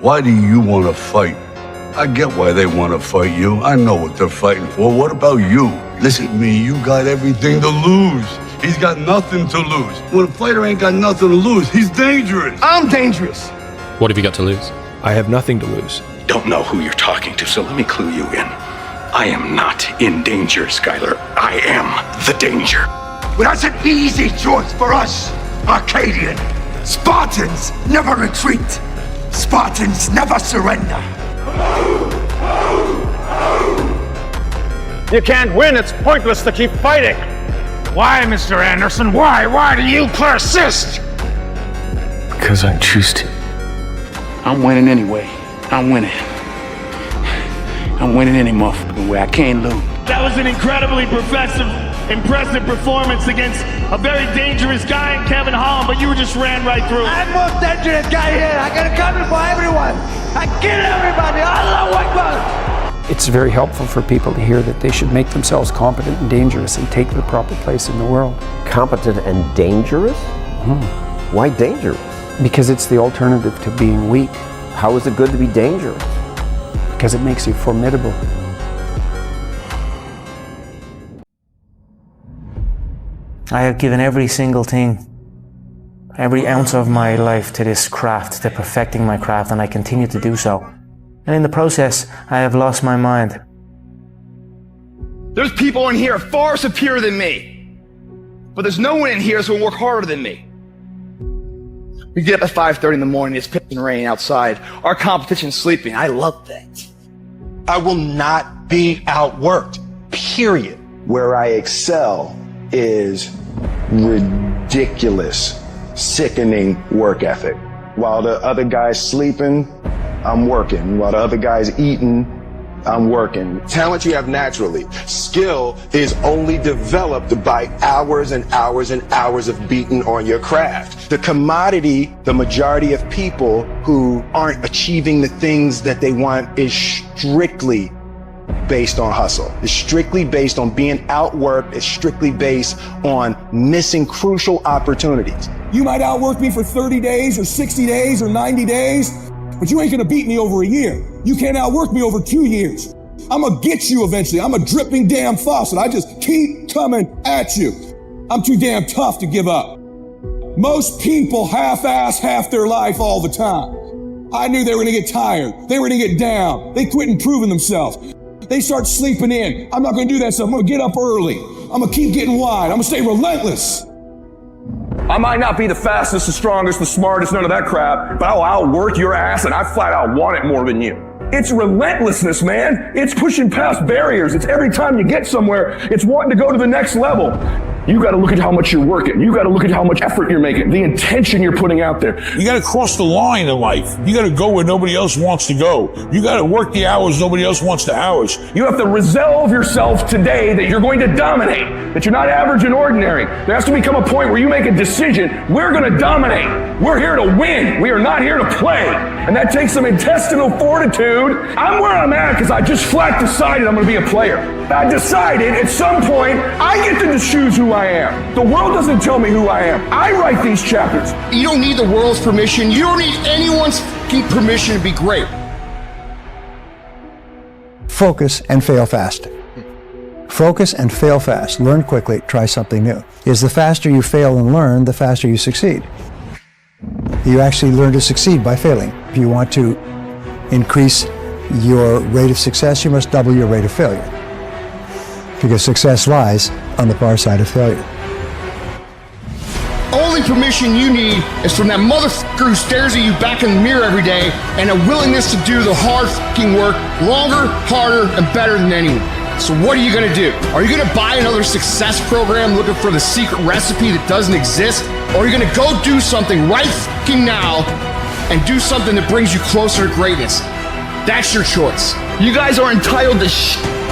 Why do you want to fight? I get why they want to fight you. I know what they're fighting for. What about you? Listen to me, you got everything to lose. He's got nothing to lose. When a fighter ain't got nothing to lose, he's dangerous. I'm dangerous. What have you got to lose? I have nothing to lose. Don't know who you're talking to, so let me clue you in. I am not in danger, Skylar. I am the danger. Well, that's an easy choice for us, Arcadian. Spartans never retreat. Spartans never surrender. You can't win. It's pointless to keep fighting. Why, Mr. Anderson? Why? Why do you persist? Because I choose to. I'm winning anyway. I'm winning. I'm winning any motherfucking way. I can't lose. That was an incredibly impressive performance against a very dangerous guy in Kevin Holland, but you just ran right through. I'm the most dangerous guy here. I got a gun for everyone. I kill everybody. Allah Akbar. It's very helpful for people to hear that they should make themselves competent and dangerous and take their proper place in the world. Competent and dangerous? Why dangerous? Because it's the alternative to being weak. How is it good to be dangerous? Because it makes you formidable. I have given every single thing, every ounce of my life to this craft, to perfecting my craft, and I continue to do so. And in the process, I have lost my mind. There's people in here far superior than me. But there's no one in here that's gonna work harder than me. We get up at 5:30 in the morning, it's pissing rain outside. Our competition's sleeping. I love that. I will not be outworked, period. Where I excel is ridiculous, sickening work ethic. While the other guy's sleeping, I'm working. While the other guy's eating, I'm working. Talent you have naturally. Skill is only developed by hours and hours and hours of beating on your craft. The commodity, the majority of people who aren't achieving the things that they want is strictly based on hustle. It's strictly based on being outworked. It's strictly based on missing crucial opportunities. You might outwork me for 30 days or 60 days or 90 days, but you ain't gonna beat me over a year. You can't outwork me over 2 years. I'm gonna get you eventually. I'm a dripping damn faucet. I just keep coming at you. I'm too damn tough to give up. Most people half-ass half their life all the time. I knew they were gonna get tired. They were gonna get down. They quit improving themselves. They start sleeping in. I'm not gonna do that stuff. I'm gonna get up early. I'm gonna keep getting wide. I'm gonna stay relentless. I might not be the fastest, the strongest, the smartest, none of that crap, but I'll outwork your ass and I flat out want it more than you. It's relentlessness, man. It's pushing past barriers. It's every time you get somewhere, it's wanting to go to the next level. You got to look at how much you're working. You got to look at how much effort you're making, the intention you're putting out there. You got to cross the line in life. You got to go where nobody else wants to go. You got to work the hours nobody else wants to hours. You have to resolve yourself today that you're going to dominate, that you're not average and ordinary. There has to become a point where you make a decision. We're going to dominate. We're here to win. We are not here to play. And that takes some intestinal fortitude. I'm where I'm at because I just flat decided I'm going to be a player. I decided at some point I get to choose who I am. The world doesn't tell me who I am. I write these chapters. You don't need the world's permission. You don't need anyone's fucking permission to be great. Focus and fail fast. Focus and fail fast. Learn quickly. Try something new. Is the faster you fail and learn, the faster you succeed. You actually learn to succeed by failing. If you want to increase your rate of success, you must double your rate of failure. Because success lies on the far side of failure. Only permission you need is from that motherfucker who stares at you back in the mirror every day and a willingness to do the hard fucking work longer, harder, and better than anyone. So what are you gonna do? Are you gonna buy another success program looking for the secret recipe that doesn't exist? Or are you gonna go do something right fucking now and do something that brings you closer to greatness? That's your choice. You guys are entitled to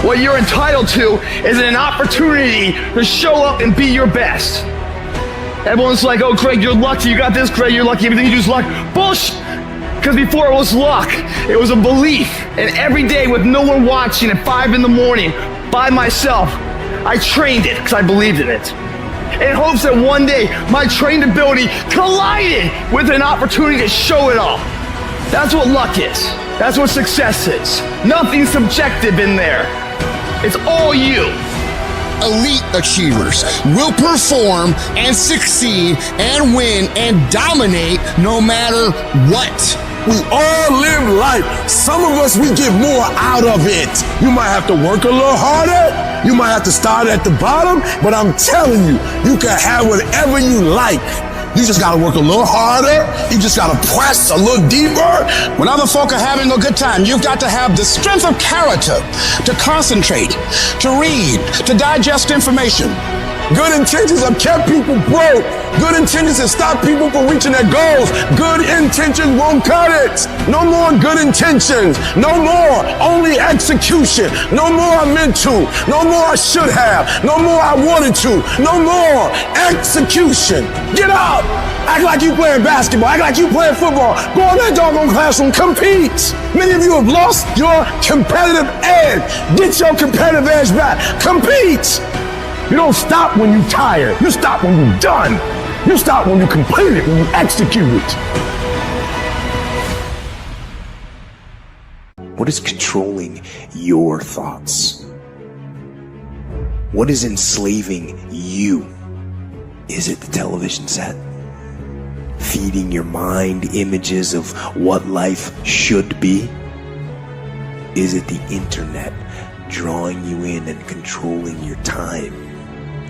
What you're entitled to is an opportunity to show up and be your best. Everyone's like, oh, Craig, you're lucky. You got this, Craig, you're lucky. Everything you do is luck. Bullshit. Because before it was luck, it was a belief. And every day with no one watching at 5 in the morning by myself, I trained it because I believed in it. In hopes that one day my trained ability collided with an opportunity to show it off. That's what luck is. That's what success is. Nothing subjective in there. It's all you. Elite achievers will perform and succeed and win and dominate no matter what. We all live life. Some of us, we get more out of it. You might have to work a little harder. You might have to start at the bottom, but I'm telling you, you can have whatever you like. You just gotta work a little harder. You just gotta press a little deeper. When other folk are having a good time, you've got to have the strength of character to concentrate, to read, to digest information. Good intentions have kept people broke. Good intentions have stopped people from reaching their goals. Good intentions won't cut it. No more good intentions. No more only execution. No more I meant to. No more I should have. No more I wanted to. No more execution. Get up. Act like you playing basketball. Act like you playing football. Go in that doggone classroom. Compete. Many of you have lost your competitive edge. Get your competitive edge back. Compete. You don't stop when you're tired. You stop when you're done. You stop when you complete it, when you execute it. What is controlling your thoughts? What is enslaving you? Is it the television set? Feeding your mind images of what life should be? Is it the internet drawing you in and controlling your time?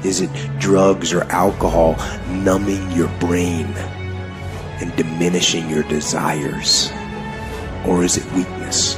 Is it drugs or alcohol numbing your brain and diminishing your desires? Or is it weakness?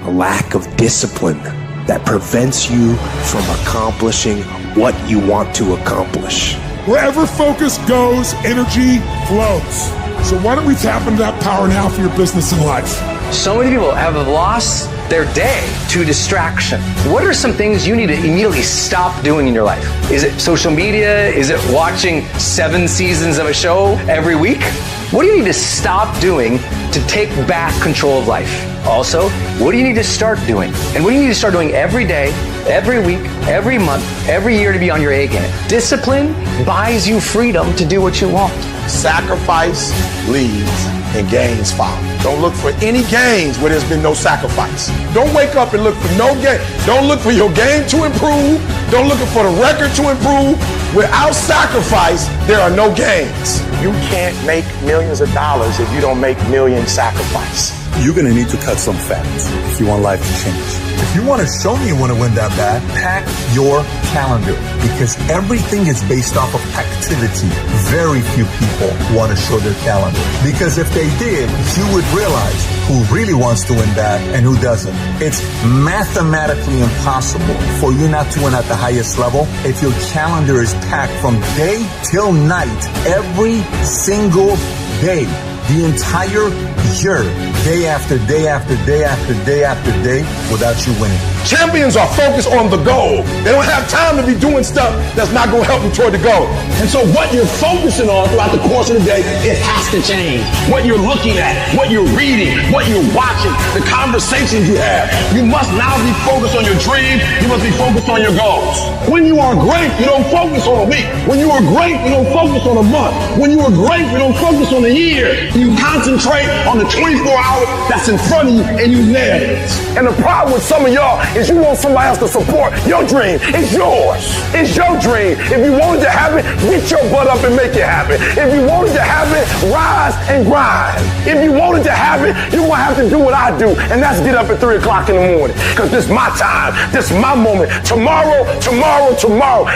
A lack of discipline that prevents you from accomplishing what you want to accomplish. Wherever focus goes, energy flows. So why don't we tap into that power now for your business and life? So many people have lost their day to distraction. What are some things you need to immediately stop doing in your life? Is it social media? Is it watching 7 seasons of a show every week? What do you need to stop doing to take back control of life? Also, what do you need to start doing? And what do you need to start doing every day, every week, every month, every year to be on your A game? Discipline buys you freedom to do what you want. Sacrifice leads and gains follow. Don't look for any gains where there's been no sacrifice. Don't wake up and look for no gain. Don't look for your game to improve. Don't look for the record to improve. Without sacrifice, there are no gains. You can't make millions of dollars if you don't make millions sacrifice. You're going to need to cut some fat if you want life to change. If you want to show me you want to win that bad, pack your calendar, because everything is based off of activity. Very few people want to show their calendar, because if they did, you would realize who really wants to win bad and who doesn't. It's mathematically impossible for you not to win at the highest level if your calendar is packed from day till night, every single day. The entire year, day after day after day after day after day, without you winning. Champions are focused on the goal. They don't have time to be doing stuff that's not going to help them toward the goal. And so what you're focusing on throughout the course of the day, it has to change. What you're looking at, what you're reading, what you're watching, the conversations you have. You must now be focused on your dream. You must be focused on your goals. When you are great, you don't focus on a week. When you are great, you don't focus on a month. When you are great, you don't focus on a year. You concentrate on the 24 hours that's in front of you and you nail it. And the problem with some of y'all is you want somebody else to support your dream. It's yours. It's your dream. If you want it to happen, get your butt up and make it happen. If you want it to happen, rise and grind. If you want it to happen, you're going to have to do what I do, and that's get up at 3 o'clock in the morning, because this is my time. This is my moment. Tomorrow.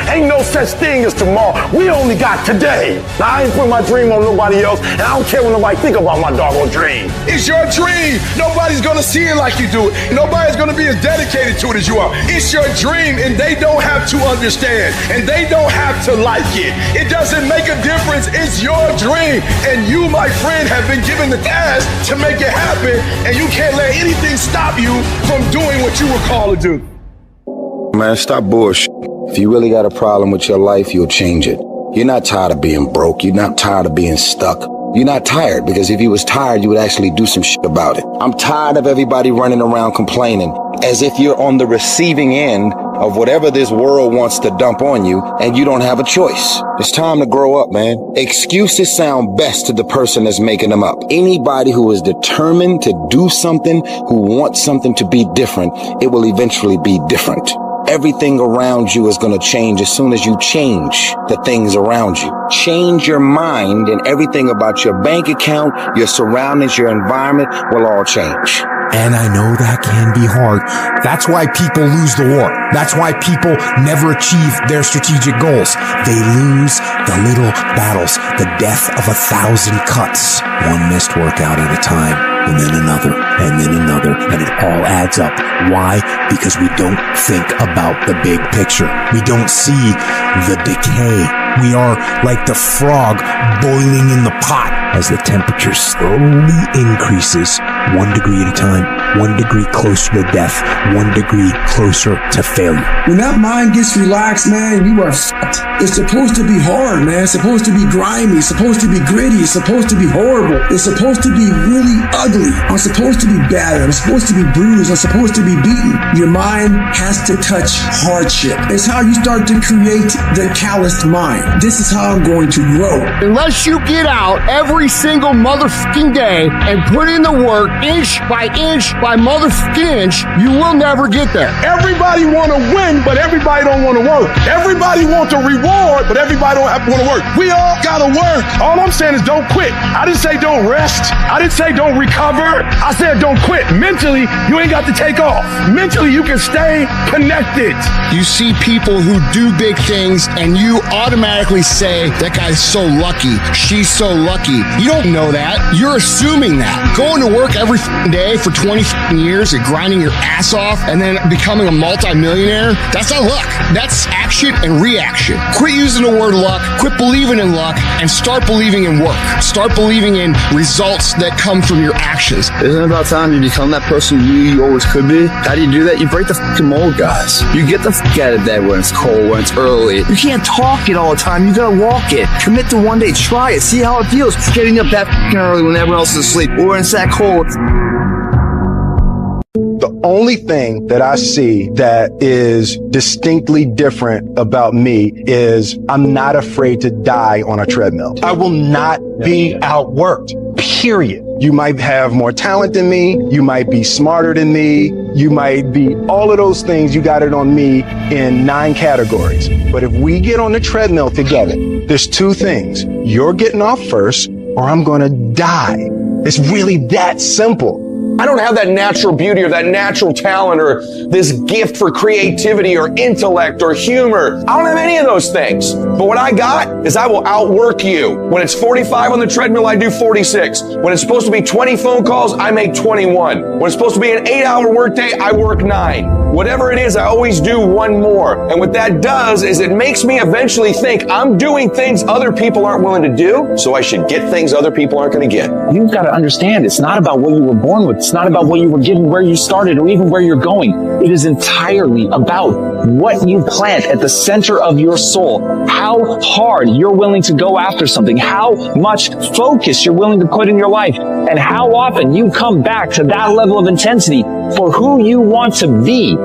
Ain't no such thing as tomorrow. We only got today. Now, I ain't putting my dream on nobody else, and I don't care what nobody think about my doggone dream. It's your dream. Nobody's going to see it like you do it. Nobody's going to be as dedicated to it as you are. It's your dream, and they don't have to understand, and they don't have to like it. It doesn't make a difference. It's your dream, and you, my friend, have been given the task to make it happen, and you can't let anything stop you from doing what you were called to do. Man, stop bullshit. If you really got a problem with your life, you'll change it. You're not tired of being broke. You're not tired of being stuck. You're not tired, because if you was tired, you would actually do some shit about it. I'm tired of everybody running around complaining as if you're on the receiving end of whatever this world wants to dump on you, and you don't have a choice. It's time to grow up, man. Excuses sound best to the person that's making them up. Anybody who is determined to do something, who wants something to be different, it will eventually be different. Everything around you is going to change as soon as you change the things around you. Change your mind, and everything about your bank account, your surroundings, your environment will all change. And I know that can be hard. That's why people lose the war. That's why people never achieve their strategic goals. They lose the little battles, the death of 1,000 cuts. One missed workout at a time, and then another, and then another, and it all adds up. Why? Because we don't think about the big picture. We don't see the decay. We are like the frog boiling in the pot as the temperature slowly increases 1 degree at a time, 1 degree closer to death, 1 degree closer to failure. When that mind gets relaxed, man, you are fucked. It's supposed to be hard, man. It's supposed to be grimy. It's supposed to be gritty. It's supposed to be horrible. It's supposed to be really ugly. I'm supposed to be battered. I'm supposed to be bruised. I'm supposed to be beaten. Your mind has to touch hardship. It's how you start to create the calloused mind. This is how I'm going to grow. Unless you get out every single motherfucking day and put in the work inch by motherfucking inch, you will never get there. Everybody want to win, but everybody don't want to work. Everybody want the reward, but everybody don't want to work. We all got to work. All I'm saying is don't quit. I didn't say don't rest. I didn't say don't recover. I said don't quit. Mentally, you ain't got to take off. Mentally, you can stay connected. You see people who do big things and you automatically say, that guy's so lucky, she's so lucky. You don't know that. You're assuming that. Going to work every day for 20 years and grinding your ass off and then becoming a multi-millionaire, that's not luck. That's action and reaction. Quit using the word luck, quit believing in luck, and start believing in work. Start believing in results that come from your actions. Isn't it about time you become that person you always could be? How do you do that? You break the fucking mold, guys. You get the fuck out of bed when it's cold, when it's early. You can't talk it all the time. You gotta walk it. Commit to one day. Try it. See how it feels. Getting up that fucking early when everyone else is asleep, or when it's that cold. The only thing that I see that is distinctly different about me is I'm not afraid to die on a treadmill. I will not be outworked, period. You might have more talent than me. You might be smarter than me. You might be all of those things. You got it on me in 9 categories. But if we get on the treadmill together, there's 2 things. You're getting off first, or I'm going to die. It's really that simple. I don't have that natural beauty or that natural talent or this gift for creativity or intellect or humor. I don't have any of those things. But what I got is I will outwork you. When it's 45 on the treadmill, I do 46. When it's supposed to be 20 phone calls, I make 21. When it's supposed to be an 8-hour workday, I work 9. Whatever it is, I always do 1 more. And what that does is it makes me eventually think I'm doing things other people aren't willing to do, so I should get things other people aren't going to get. You've got to understand, it's not about what you were born with. It's not about what you were given, where you started, or even where you're going. It is entirely about what you plant at the center of your soul, how hard you're willing to go after something, how much focus you're willing to put in your life, and how often you come back to that level of intensity for who you want to be.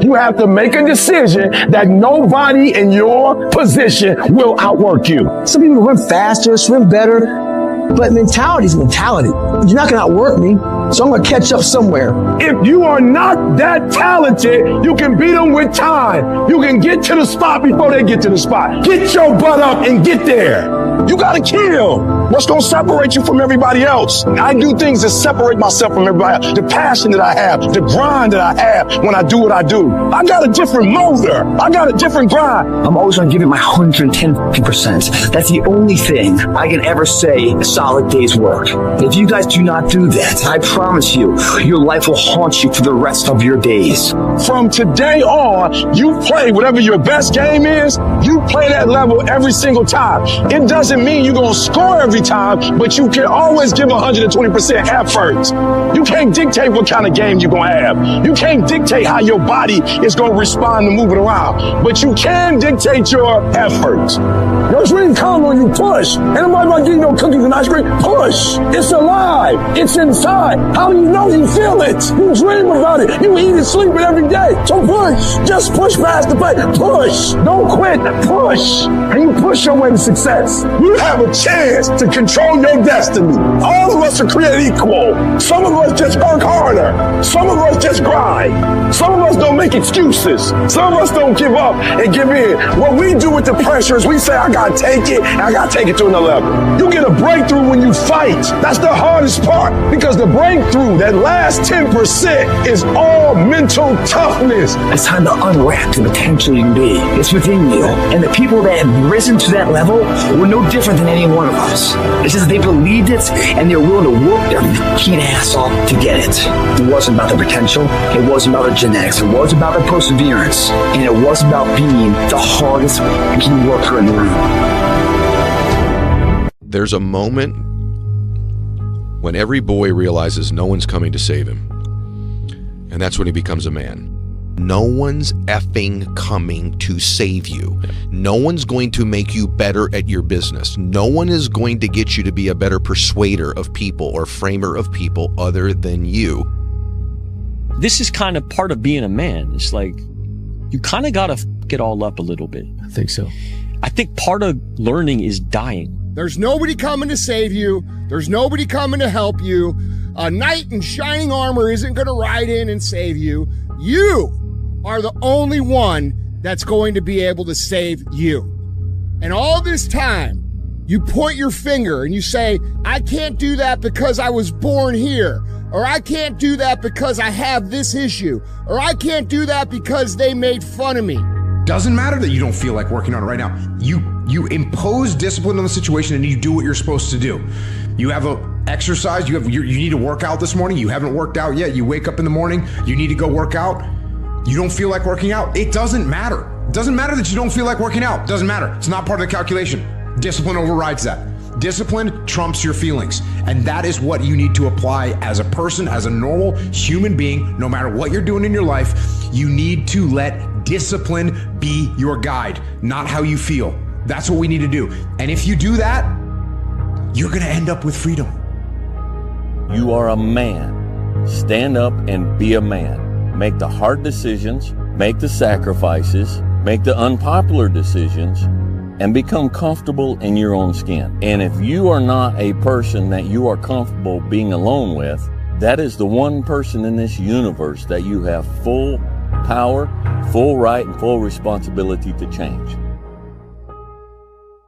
You have to make a decision that nobody in your position will outwork you. Some people run faster, swim better, but mentality is mentality. You're not going to outwork me, so I'm going to catch up somewhere. If you are not that talented, you can beat them with time. You can get to the spot before they get to the spot. Get your butt up and get there. You got to kill. What's going to separate you from everybody else? I do things that separate myself from everybody else. The passion that I have, the grind that I have when I do what I do. I got a different motor. I got a different grind. I'm always going to give it my 110%. That's the only thing I can ever say a solid day's work. If you guys do not do that, I promise you, your life will haunt you for the rest of your days. From today on, you play whatever your best game is. You play that level every single time. It doesn't mean you're going to score every time, but you can always give 120% effort. You can't dictate what kind of game you're going to have. You can't dictate how your body is going to respond to moving around, but you can dictate your effort. Your dream comes when you push. Ain't nobody about getting no cookies and ice cream. Push. It's alive. It's inside. How do you know you feel it? You dream about it. You eat and sleep it every day. So push. Just push past the plate. Push. Don't quit. Push. And you push your way to success. You have a chance to control your destiny. All of us are created equal. Some of us just work harder. Some of us just grind. Some of us don't make excuses. Some of us don't give up and give in. What we do with the pressure is we say, I gotta take it, and I gotta take it to another level. You get a breakthrough when you fight. That's the hardest part, because the breakthrough, that last 10%, is all mental toughness. It's time to unwrap the potential you can be. It's within you. And the people that have risen to that level were no different than any one of us. It's just that they believed it, and they're willing to work their fucking ass off to get it. It wasn't about the potential. It wasn't about the genetics. It was about the perseverance. And it was about being the hardest fucking worker in the room. There's a moment when every boy realizes no one's coming to save him. And that's when he becomes a man. No one's effing coming to save you. No one's going to make you better at your business. No one is going to get you to be a better persuader of people or framer of people other than you. This is kind of part of being a man. It's like, you kind of got to f*** it all up a little bit. I think so. I think part of learning is dying. There's nobody coming to save you. There's nobody coming to help you. A knight in shining armor isn't going to ride in and save you. You are the only one that's going to be able to save you. And all this time, you point your finger and you say, I can't do that because I was born here. Or I can't do that because I have this issue. Or I can't do that because they made fun of me. Doesn't matter that you don't feel like working on it right now. You impose discipline on the situation and you do what you're supposed to do. You have a exercise, you need to work out this morning. You haven't worked out yet. You wake up in the morning, you need to go work out. You don't feel like working out. It doesn't matter. It doesn't matter that you don't feel like working out. It doesn't matter. It's not part of the calculation. Discipline overrides that. Discipline trumps your feelings. And that is what you need to apply as a person, as a normal human being, no matter what you're doing in your life. You need to let discipline be your guide, not how you feel. That's what we need to do. And if you do that, you're going to end up with freedom. You are a man. Stand up and be a man. Make the hard decisions, make the sacrifices, make the unpopular decisions, and become comfortable in your own skin. And if you are not a person that you are comfortable being alone with, that is the one person in this universe that you have full power, full right, and full responsibility to change.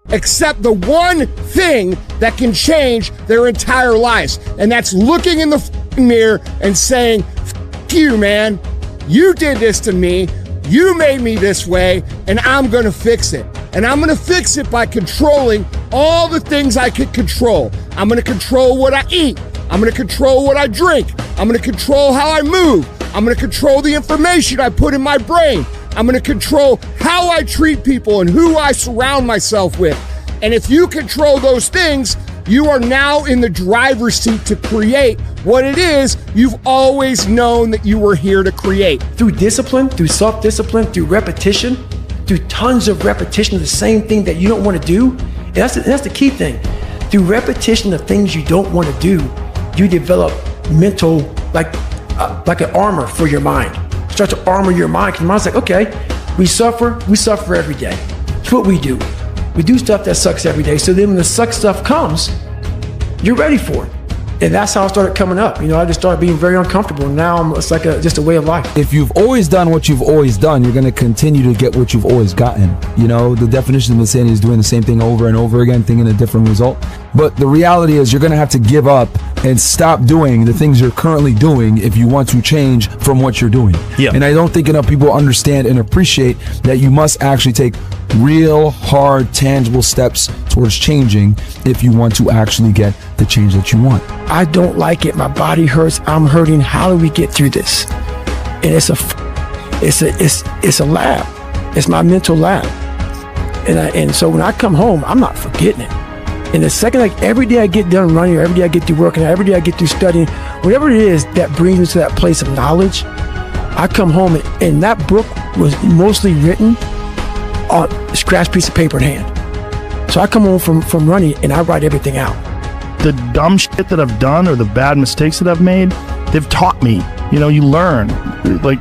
Except the one thing that can change their entire lives. And that's looking in the mirror and saying, F you, man. You did this to me. You made me this way, and I'm going to fix it. And I'm going to fix it by controlling all the things I can control. I'm going to control what I eat. I'm going to control what I drink. I'm going to control how I move. I'm going to control the information I put in my brain. I'm going to control how I treat people and who I surround myself with. And if you control those things, you are now in the driver's seat to create what it is you've always known that you were here to create. Through discipline, through self-discipline, through repetition, through tons of repetition of the same thing that you don't want to do. And that's the key thing. Through repetition of things you don't want to do, you develop mental, like an armor for your mind. Start to armor your mind, because your mind's like, okay, we suffer every day. It's what we do. We do stuff that sucks every day. So then when the suck stuff comes, you're ready for it. And that's how I started coming up. You know, I just started being very uncomfortable. And now it's like just a way of life. If you've always done what you've always done, you're going to continue to get what you've always gotten. You know, the definition of insanity is doing the same thing over and over again, thinking a different result. But the reality is you're going to have to give up and stop doing the things you're currently doing if you want to change from what you're doing. Yeah. And I don't think enough people understand and appreciate that you must actually take real, hard, tangible steps towards changing if you want to actually get the change that you want. I don't like it. My body hurts. I'm hurting. How do we get through this? And it's a lab. It's my mental lab. And so when I come home, I'm not forgetting it. And the second, like every day I get done running, or every day I get through working, or every day I get through studying, whatever it is that brings me to that place of knowledge, I come home and that book was mostly written on a scratch piece of paper in hand. So I come home from running and I write everything out. The dumb shit that I've done or the bad mistakes that I've made, they've taught me. You know, you learn. Like,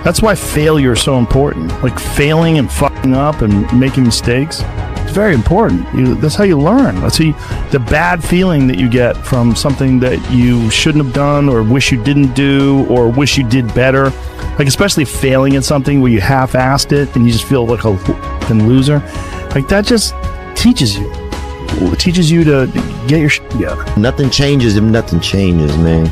that's why failure is so important. Like, failing and fucking up and making mistakes, it's very important. That's how you learn. That's how the bad feeling that you get from something that you shouldn't have done or wish you didn't do or wish you did better. Like, especially failing at something where you half-assed it and you just feel like a fucking loser. Like, that just teaches you. It teaches you to get your shit together. Nothing changes if nothing changes, man.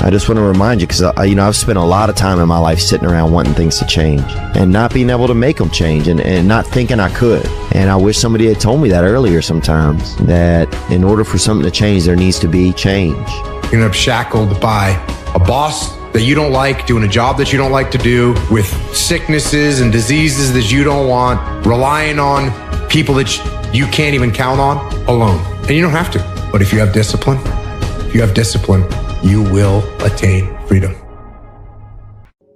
I just want to remind you, because I've spent a lot of time in my life sitting around wanting things to change and not being able to make them change and not thinking I could. And I wish somebody had told me that earlier sometimes, that in order for something to change, there needs to be change. You're gonna be shackled by a boss that you don't like, doing a job that you don't like to do, with sicknesses and diseases that you don't want, relying on people that you can't even count on, alone. And you don't have to. But if you have discipline, you will attain freedom.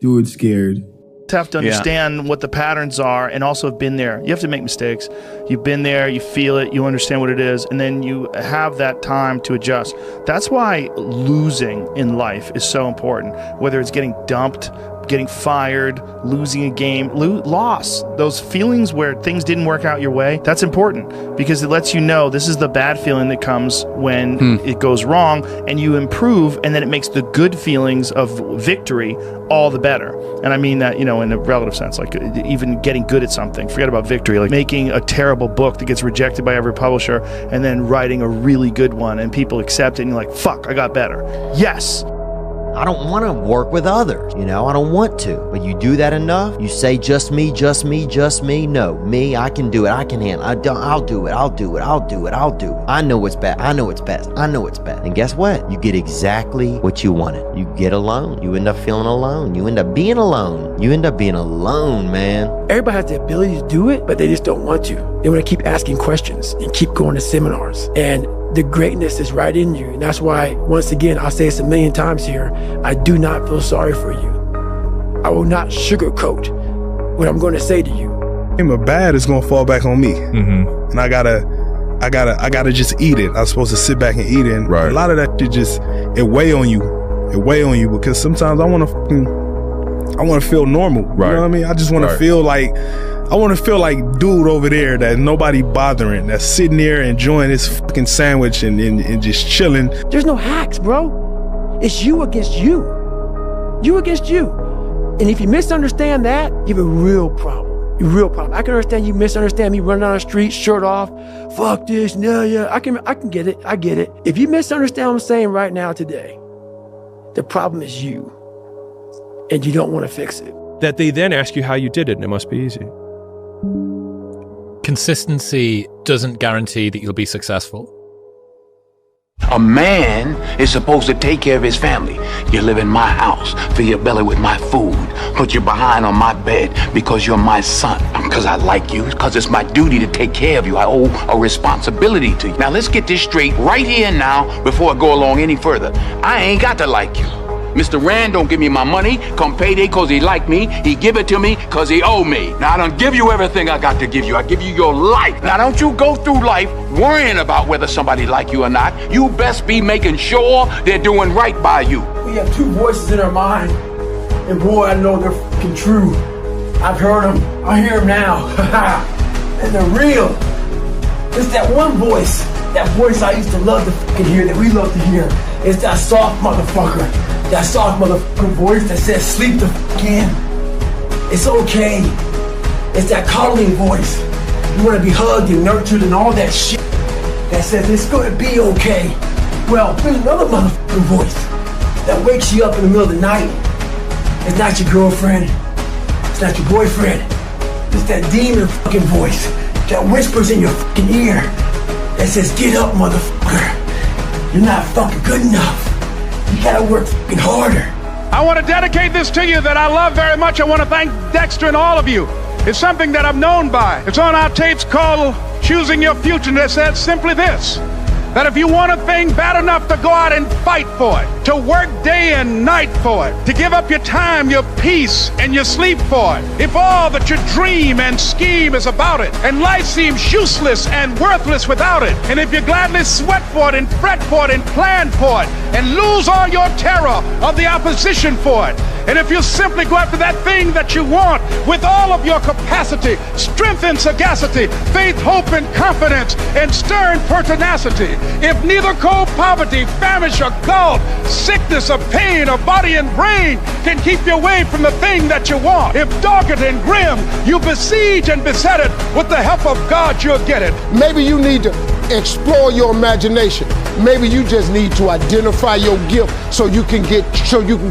Do it scared. You have to understand what the patterns are and also have been there. You have to make mistakes. You've been there, you feel it, you understand what it is, and then you have that time to adjust. That's why losing in life is so important. Whether it's getting dumped, getting fired, losing a game, loss, those feelings where things didn't work out your way, that's important because it lets you know this is the bad feeling that comes when it goes wrong, and you improve, and then it makes the good feelings of victory all the better. And I mean that, you know, in a relative sense, like even getting good at something, forget about victory, like making a terrible book that gets rejected by every publisher and then writing a really good one and people accept it and you're like, fuck, I got better. Yes. I don't want to work with others, you know, I don't want to. But you do that enough, you say just me, just me, just me. No, me, I can do it, I can handle it, I'll do it. I know what's bad, I know it's best, I know it's bad. And guess what? You get exactly what you wanted. You get alone, you end up feeling alone, you end up being alone. You end up being alone, man. Everybody has the ability to do it, but they just don't want to. They want to keep asking questions and keep going to seminars. And the greatness is right in you. And that's why, once again, I'll say this a million times here, I do not feel sorry for you. I will not sugarcoat what I'm going to say to you. My bad is going to fall back on me. And I gotta just eat it. I'm supposed to sit back and eat it. And a lot of that shit it weigh on you. It weigh on you because sometimes I want to feel normal. You know what I mean? I just want to feel like, dude over there that nobody bothering, that's sitting there enjoying his fucking sandwich and just chilling. There's no hacks, bro. It's you against you. You against you. And if you misunderstand that, you have a real problem. A real problem. I can understand you misunderstand me running down the street, shirt off, fuck this, yeah. I can get it. I get it. If you misunderstand what I'm saying right now today, the problem is you. And you don't want to fix it. That they then ask you how you did it, and it must be easy. Consistency doesn't guarantee that you'll be successful. A man is supposed to take care of his family. You live in my house, fill your belly with my food, put your behind on my bed because you're my son, because I like you, because it's my duty to take care of you. I owe a responsibility to you. Now let's get this straight right here and now before I go along any further. I ain't got to like you. Mr. Rand don't give me my money come payday because he like me. He give it to me because he owe me. Now I don't give you everything I got to give you. I give you your life. Now don't you go through life worrying about whether somebody like you or not. You best be making sure they're doing right by you. We have two voices in our mind, and boy, I know they're fucking true. I've heard them. I hear them now. And they're real. It's that one voice. That voice I used to love to fucking hear, that we love to hear. It's that soft motherfucker. That soft motherfucking voice that says, sleep the fuck in. It's okay. It's that coddling voice. You want to be hugged and nurtured and all that shit that says it's going to be okay. Well, there's another motherfucking voice that wakes you up in the middle of the night. It's not your girlfriend. It's not your boyfriend. It's that demon fucking voice that whispers in your fucking ear that says, get up, motherfucker. You're not fucking good enough. You gotta work fucking harder. I want to dedicate this to you that I love very much. I want to thank Dexter and all of you. It's something that I'm known by. It's on our tapes called Choosing Your Future, and it says simply this: that if you want a thing bad enough to go out and fight for it, to work day and night for it, to give up your time, your peace, and your sleep for it, if all that you dream and scheme is about it, and life seems useless and worthless without it, and if you gladly sweat for it and fret for it and plan for it, and lose all your terror of the opposition for it, and if you simply go after that thing that you want with all of your capacity, strength and sagacity, faith, hope and confidence, and stern pertinacity, if neither cold poverty, famish or gulf, sickness or pain or body and brain can keep you away from the thing that you want, if dogged and grim you besiege and beset it, with the help of God you'll get it. Maybe you need to explore your imagination. Maybe you just need to identify your gift so you can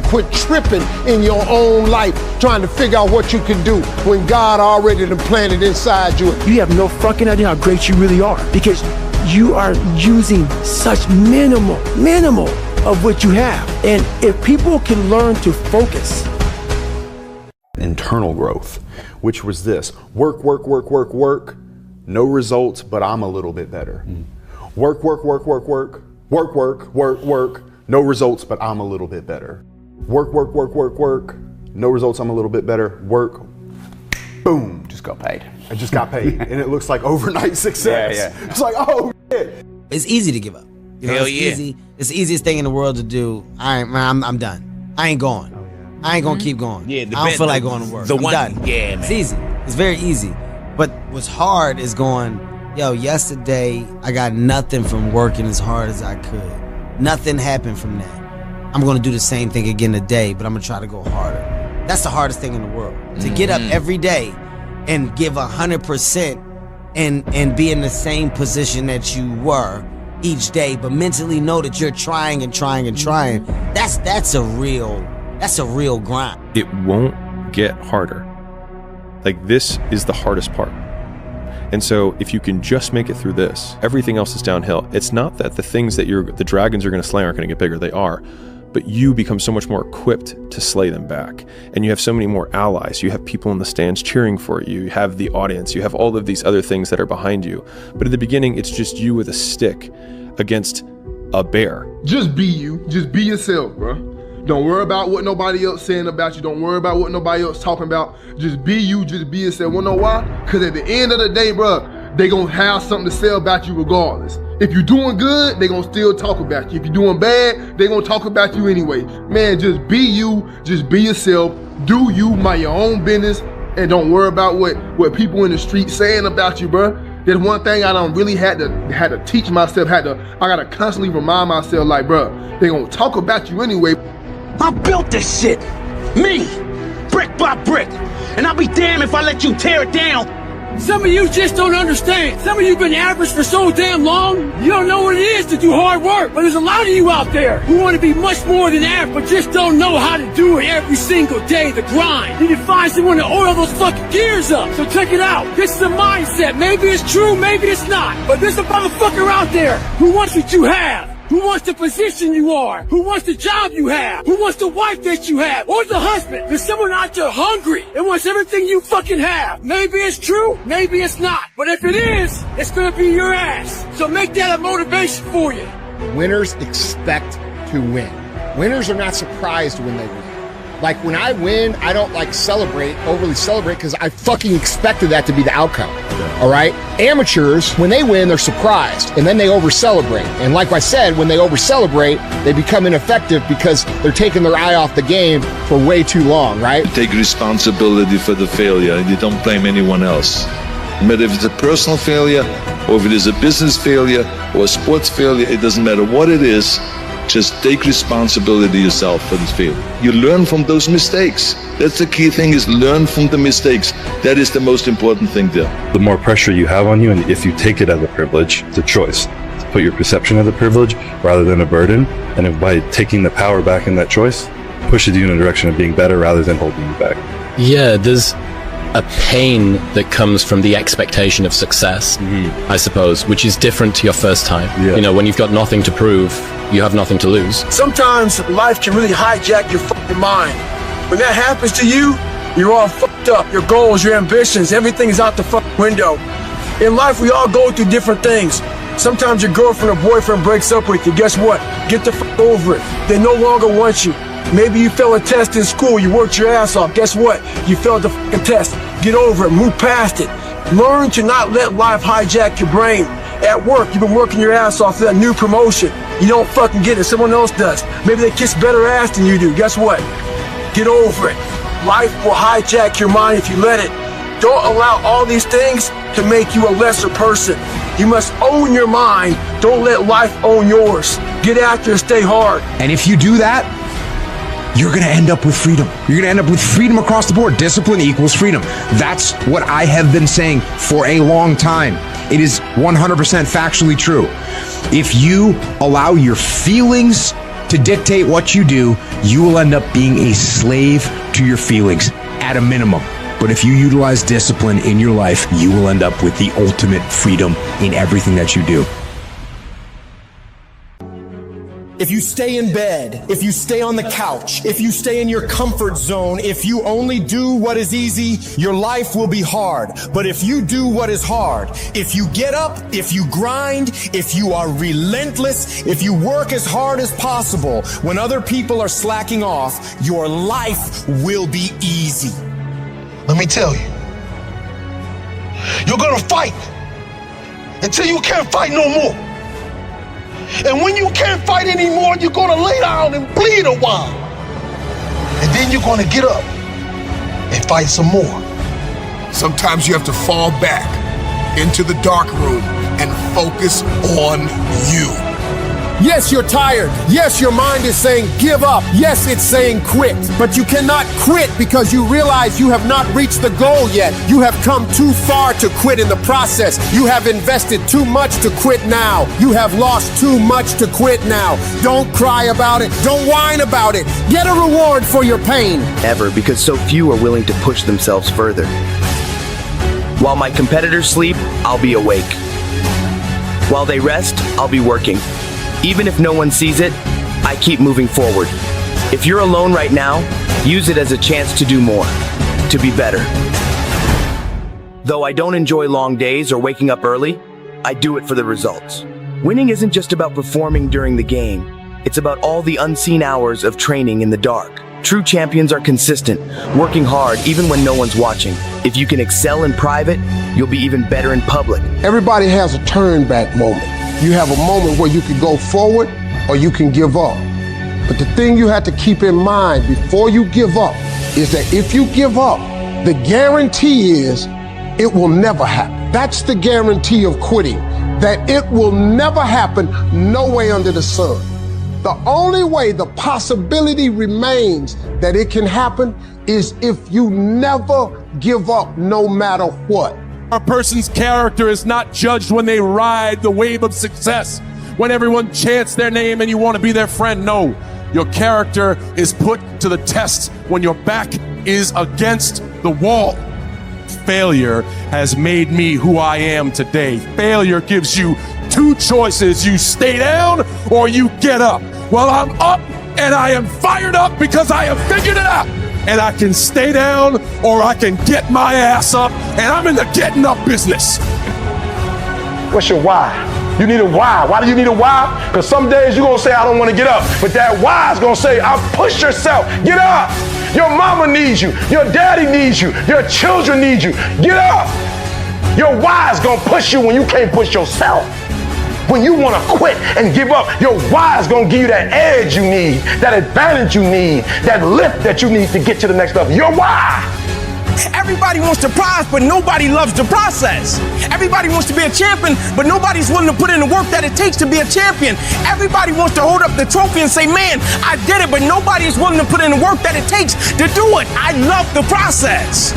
quit tripping in your own life, trying to figure out what you can do when God already done planted inside you. You have no fucking idea how great you really are, because you are using such minimal of what you have. And if people can learn to focus. Internal growth, which was this: work, no results, but I'm a little bit better. Work, no results, but I'm a little bit better. Work, no results, I'm a little bit better. Work, boom, just got paid. I just got paid, and it looks like overnight success. Yeah. It's like, oh shit. It's easy to give up. You know, Hell it's yeah. easy. It's the easiest thing in the world to do. I'm done. I ain't going. I ain't gonna keep going. Yeah, I don't feel like going to work. I'm done. Yeah, man. It's easy. It's very easy. But what's hard is going, yo, yesterday I got nothing from working as hard as I could. Nothing happened from that. I'm gonna do the same thing again today, but I'm gonna try to go harder. That's the hardest thing in the world. To get up every day and give 100% and be in the same position that you were each day, but mentally know that you're trying and trying and trying. That's a real grind. It won't get harder. Like, this is the hardest part. And so if you can just make it through this, everything else is downhill. It's not that the things that the dragons are going to slay aren't going to get bigger. They are. But you become so much more equipped to slay them back. And you have so many more allies. You have people in the stands cheering for you. You have the audience. You have all of these other things that are behind you. But at the beginning, it's just you with a stick against a bear. Just be you. Just be yourself, bro. Don't worry about what nobody else saying about you. Don't worry about what nobody else talking about. Just be you. Just be yourself. Wanna know why? Because at the end of the day, bro, they gonna have something to say about you regardless. If you're doing good, they gonna still talk about you. If you're doing bad, they gonna talk about you anyway. Man, just be you. Just be yourself. Do you, mind your own business, and don't worry about what people in the street saying about you, bro. There's one thing I done really had to teach myself. I gotta constantly remind myself, like, bro, they gonna talk about you anyway. I built this shit. Me. Brick by brick. And I'll be damned if I let you tear it down. Some of you just don't understand. Some of you been average for so damn long, you don't know what it is to do hard work. But there's a lot of you out there who want to be much more than average, but just don't know how to do it every single day, the grind. You need to find someone to oil those fucking gears up. So check it out. This is a mindset. Maybe it's true, maybe it's not. But there's a motherfucker out there who wants what you have. Who wants the position you are? Who wants the job you have? Who wants the wife that you have? Or the husband? There's someone out there hungry and wants everything you fucking have. Maybe it's true, maybe it's not. But if it is, it's gonna be your ass. So make that a motivation for you. Winners expect to win. Winners are not surprised when they win. Like, when I win, I don't overly celebrate, because I fucking expected that to be the outcome. All right? Amateurs, when they win, they're surprised, and then they over-celebrate. And like I said, when they over-celebrate, they become ineffective because they're taking their eye off the game for way too long, right? You take responsibility for the failure, and you don't blame anyone else. No matter if it's a personal failure, or if it is a business failure, or a sports failure, it doesn't matter what it is. Just take responsibility yourself for this failure. You learn from those mistakes. That's the key thing, is learn from the mistakes. That is the most important thing there. The more pressure you have on you, and if you take it as a privilege, it's a choice to put your perception as a privilege rather than a burden. And if by taking the power back in that choice, pushes you in the direction of being better rather than holding you back. Yeah, there's a pain that comes from the expectation of success, I suppose, which is different to your first time. You know, when you've got nothing to prove, you have nothing to lose. Sometimes life can really hijack your fucking mind. When that happens to you, you're all fucked up. Your goals, your ambitions, everything is out the fucking window. In life, we all go through different things. Sometimes your girlfriend or boyfriend breaks up with you. Guess what? Get the f over it. They no longer want you. Maybe you failed a test in school. You worked your ass off. Guess what? You failed the f***ing test. Get over it. Move past it. Learn to not let life hijack your brain. At work, you've been working your ass off for that new promotion. You don't fucking get it. Someone else does. Maybe they kiss better ass than you do. Guess what? Get over it. Life will hijack your mind if you let it. Don't allow all these things to make you a lesser person. You must own your mind. Don't let life own yours. Get after it, stay hard. And if you do that, you're going to end up with freedom. You're going to end up with freedom across the board. Discipline equals freedom. That's what I have been saying for a long time. It is 100% factually true. If you allow your feelings to dictate what you do, you will end up being a slave to your feelings at a minimum. But if you utilize discipline in your life, you will end up with the ultimate freedom in everything that you do. If you stay in bed, if you stay on the couch, if you stay in your comfort zone, if you only do what is easy, your life will be hard. But if you do what is hard, if you get up, if you grind, if you are relentless, if you work as hard as possible, when other people are slacking off, your life will be easy. Let me tell you, you're gonna fight until you can't fight no more. And when you can't fight anymore, you're gonna lay down and bleed a while. And then you're gonna get up and fight some more. Sometimes you have to fall back into the dark room and focus on you. Yes, you're tired. Yes, your mind is saying give up. Yes, it's saying quit. But you cannot quit because you realize you have not reached the goal yet. You have come too far to quit in the process. You have invested too much to quit now. You have lost too much to quit now. Don't cry about it. Don't whine about it. Get a reward for your pain. Ever, because so few are willing to push themselves further. While my competitors sleep, I'll be awake. While they rest, I'll be working. Even if no one sees it, I keep moving forward. If you're alone right now, use it as a chance to do more, to be better. Though I don't enjoy long days or waking up early, I do it for the results. Winning isn't just about performing during the game. It's about all the unseen hours of training in the dark. True champions are consistent, working hard even when no one's watching. If you can excel in private, you'll be even better in public. Everybody has a turn back moment. You have a moment where you can go forward or you can give up. But the thing you have to keep in mind before you give up is that if you give up, the guarantee is it will never happen. That's the guarantee of quitting, that it will never happen, no way under the sun. The only way the possibility remains that it can happen is if you never give up, no matter what. A person's character is not judged when they ride the wave of success, when everyone chants their name and you want to be their friend. No, your character is put to the test when your back is against the wall. Failure has made me who I am today. Failure gives you two choices. You stay down or you get up. Well, I'm up and I am fired up because I have figured it out. And I can stay down or I can get my ass up, and I'm in the getting up business. What's your why? You need a why. Why do you need a why? Because some days you're going to say, I don't want to get up. But that why is going to say, push yourself. Get up. Your mama needs you. Your daddy needs you. Your children need you. Get up. Your why is going to push you when you can't push yourself. When you want to quit and give up, your why is going to give you that edge you need, that advantage you need, that lift that you need to get to the next level. Your why. Everybody wants to prize, but nobody loves the process. Everybody wants to be a champion, but nobody's willing to put in the work that it takes to be a champion. Everybody wants to hold up the trophy and say, man, I did it, but nobody is willing to put in the work that it takes to do it. I love the process.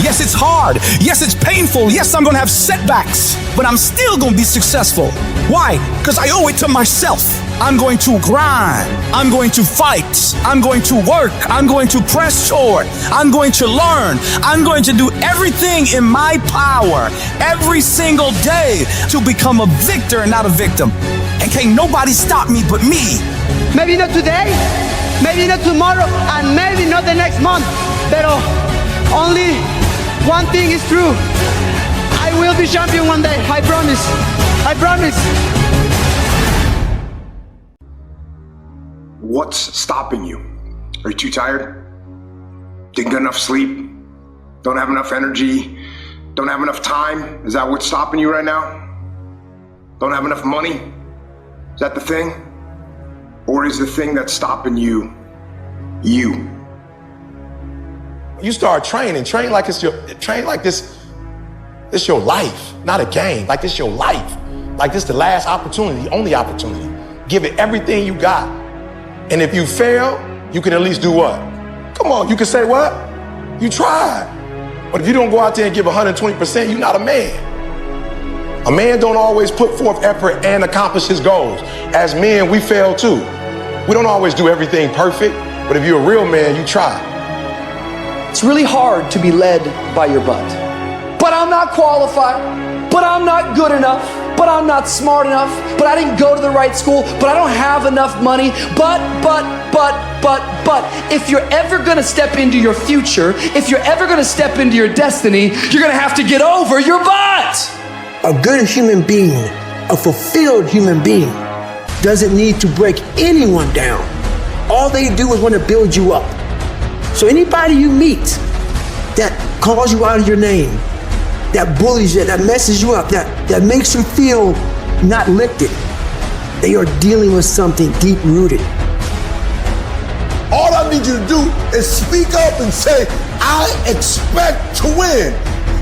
Yes, it's hard. Yes, it's painful. Yes, I'm gonna have setbacks, but I'm still gonna be successful. Why? Because I owe it to myself. I'm going to grind. I'm going to fight. I'm going to work. I'm going to press forward. I'm going to learn. I'm going to do everything in my power every single day to become a victor and not a victim. And can't nobody stop me but me. Maybe not today, maybe not tomorrow, and maybe not the next month, but only one thing is true. I will be champion one day, I promise. I promise. What's stopping you? Are you too tired? Didn't get enough sleep? Don't have enough energy? Don't have enough time? Is that what's stopping you right now? Don't have enough money? Is that the thing? Or is the thing that's stopping you, you? You start train like it's it's your life, not a game. Like it's your life. Like this the last opportunity, the only opportunity. Give it everything you got. And if you fail, you can at least do what? Come on, you can say what? You tried. But if you don't go out there and give 120%, you're not a man. A man don't always put forth effort and accomplish his goals. As men, we fail too. We don't always do everything perfect, but if you're a real man, you try. It's really hard to be led by your butt. But I'm not qualified, but I'm not good enough, but I'm not smart enough, but I didn't go to the right school, but I don't have enough money, but. If you're ever gonna step into your future, if you're ever gonna step into your destiny, you're gonna have to get over your butt. A good human being, a fulfilled human being, doesn't need to break anyone down. All they do is want to build you up. So anybody you meet that calls you out of your name, that bullies you, that messes you up, that makes you feel not lifted, they are dealing with something deep-rooted. All I need you to do is speak up and say, I expect to win.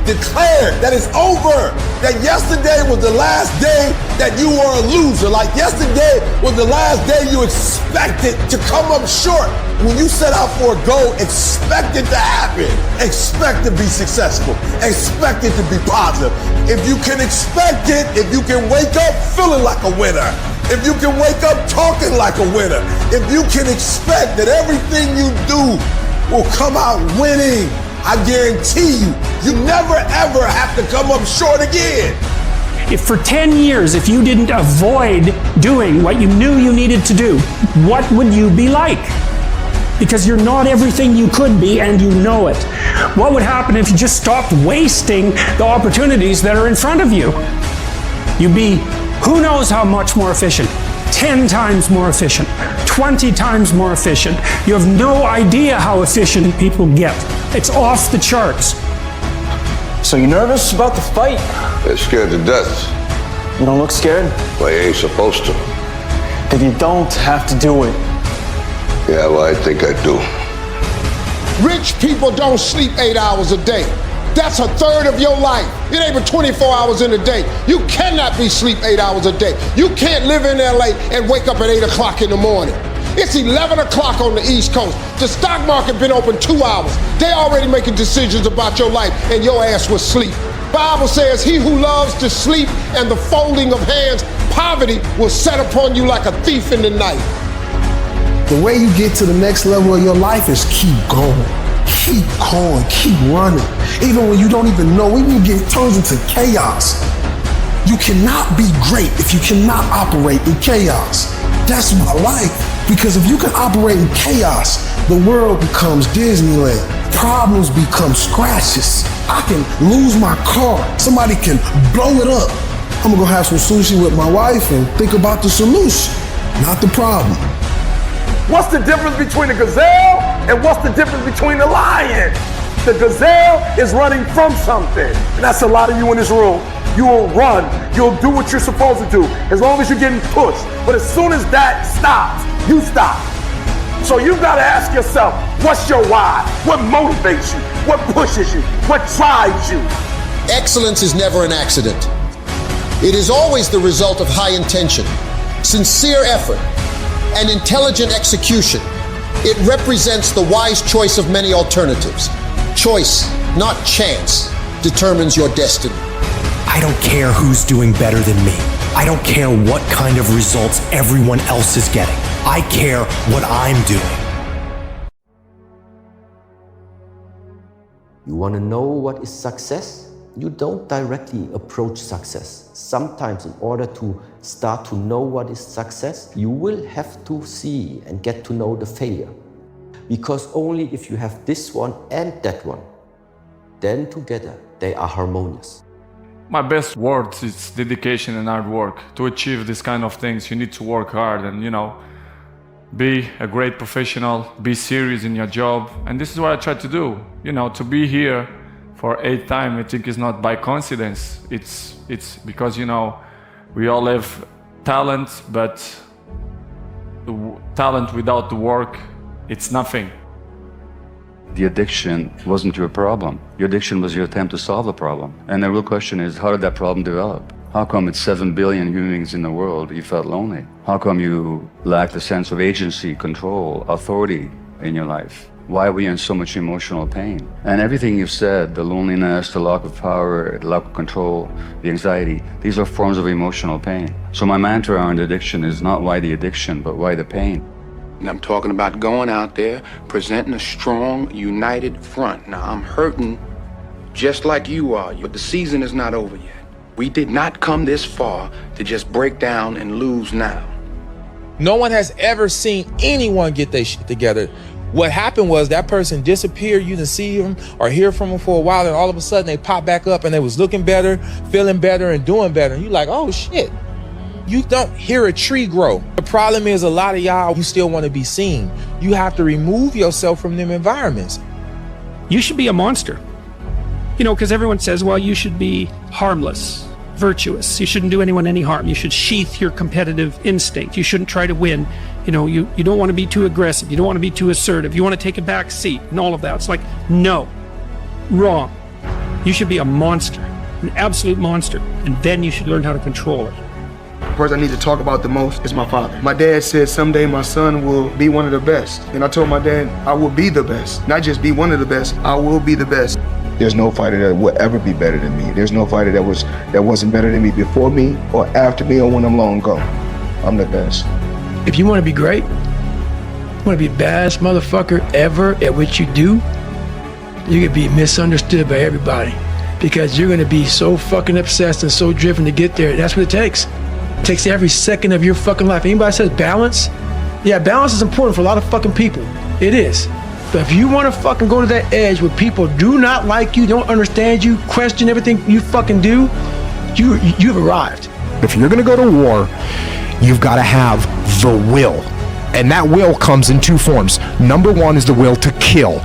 Declare that it's over. That yesterday was the last day that you were a loser. Like yesterday was the last day you expected to come up short. When you set out for a goal, expect it to happen. Expect to be successful. Expect it to be positive. If you can expect it, if you can wake up feeling like a winner, if you can wake up talking like a winner, if you can expect that everything you do will come out winning, I guarantee you, you never ever have to come up short again. If for 10 years, if you didn't avoid doing what you knew you needed to do, what would you be like? Because you're not everything you could be and you know it. What would happen if you just stopped wasting the opportunities that are in front of you? You'd be who knows how much more efficient. 10 times more efficient, 20 times more efficient. You have no idea how efficient people get. It's off the charts. So you nervous about the fight? They're scared to death. You don't look scared? Well, you ain't supposed to. Then you don't have to do it. Yeah, well, I think I do. Rich people don't sleep 8 hours a day. That's a third of your life. It ain't but 24 hours in a day. You cannot be sleep 8 hours a day. You can't live in LA and wake up at 8 o'clock in the morning. It's 11 o'clock on the East Coast. The stock market been open 2 hours. They already making decisions about your life and your ass was asleep. Bible says he who loves to sleep and the folding of hands, poverty will set upon you like a thief in the night. The way you get to the next level of your life is keep going. Keep going, keep running. Even when you don't even know, even when it turns into chaos. You cannot be great if you cannot operate in chaos. That's my life. Because if you can operate in chaos, the world becomes Disneyland. Problems become scratches. I can lose my car. Somebody can blow it up. I'm gonna go have some sushi with my wife and think about the solution, not the problem. What's the difference between a gazelle and what's the difference between a lion? The gazelle is running from something. And that's a lot of you in this room. You will run. You'll do what you're supposed to do as long as you're getting pushed. But as soon as that stops, you stop. So you've got to ask yourself, what's your why? What motivates you? What pushes you? What drives you? Excellence is never an accident. It is always the result of high intention, sincere effort, and intelligent execution. It represents the wise choice of many alternatives. Choice, not chance, determines your destiny. I don't care who's doing better than me. I don't care what kind of results everyone else is getting. I care what I'm doing. You want to know what is success? You don't directly approach success. Sometimes in order to start to know what is success, you will have to see and get to know the failure. Because only if you have this one and that one, then together they are harmonious. My best words is dedication and hard work. To achieve this kind of things, you need to work hard and, be a great professional, be serious in your job. And this is what I try to do. To be here for 8th time, I think is not by coincidence. It's because, we all have talent, but the talent without the work, it's nothing. The addiction wasn't your problem. Your addiction was your attempt to solve the problem. And the real question is, how did that problem develop? How come it's 7 billion human beings in the world you felt lonely? How come you lacked a sense of agency, control, authority in your life? Why were you in so much emotional pain? And everything you've said, the loneliness, the lack of power, the lack of control, the anxiety, these are forms of emotional pain. So my mantra on addiction is not why the addiction, but why the pain. And I'm talking about going out there, presenting a strong, united front. Now, I'm hurting just like you are, but the season is not over yet. We did not come this far to just break down and lose now. No one has ever seen anyone get their shit together. What happened was that person disappeared, you didn't see them or hear from them for a while, and all of a sudden they pop back up and they was looking better, feeling better, and doing better. And you're like, oh shit. You don't hear a tree grow. The problem is a lot of y'all, you still want to be seen. You have to remove yourself from them environments. You should be a monster. Because everyone says, well, you should be harmless, virtuous. You shouldn't do anyone any harm. You should sheath your competitive instinct. You shouldn't try to win. You don't want to be too aggressive. You don't want to be too assertive. You want to take a back seat and all of that. It's like, no, wrong. You should be a monster, an absolute monster. And then you should learn how to control it. The person I need to talk about the most is my father. My dad said someday my son will be one of the best. And I told my dad, I will be the best. Not just be one of the best, I will be the best. There's no fighter that will ever be better than me. There's no fighter that wasn't better than me before me or after me or when I'm long gone. I'm the best. If you want to be great, you want to be the baddest motherfucker ever at what you do, you're going to be misunderstood by everybody because you're going to be so fucking obsessed and so driven to get there. That's what it takes. It takes every second of your fucking life. Anybody says balance? Yeah, balance is important for a lot of fucking people. It is. But if you want to fucking go to that edge where people do not like you, don't understand you, question everything you fucking do, you've arrived. If you're gonna go to war, you've got to have the will. And that will comes in two forms. Number one is the will to kill.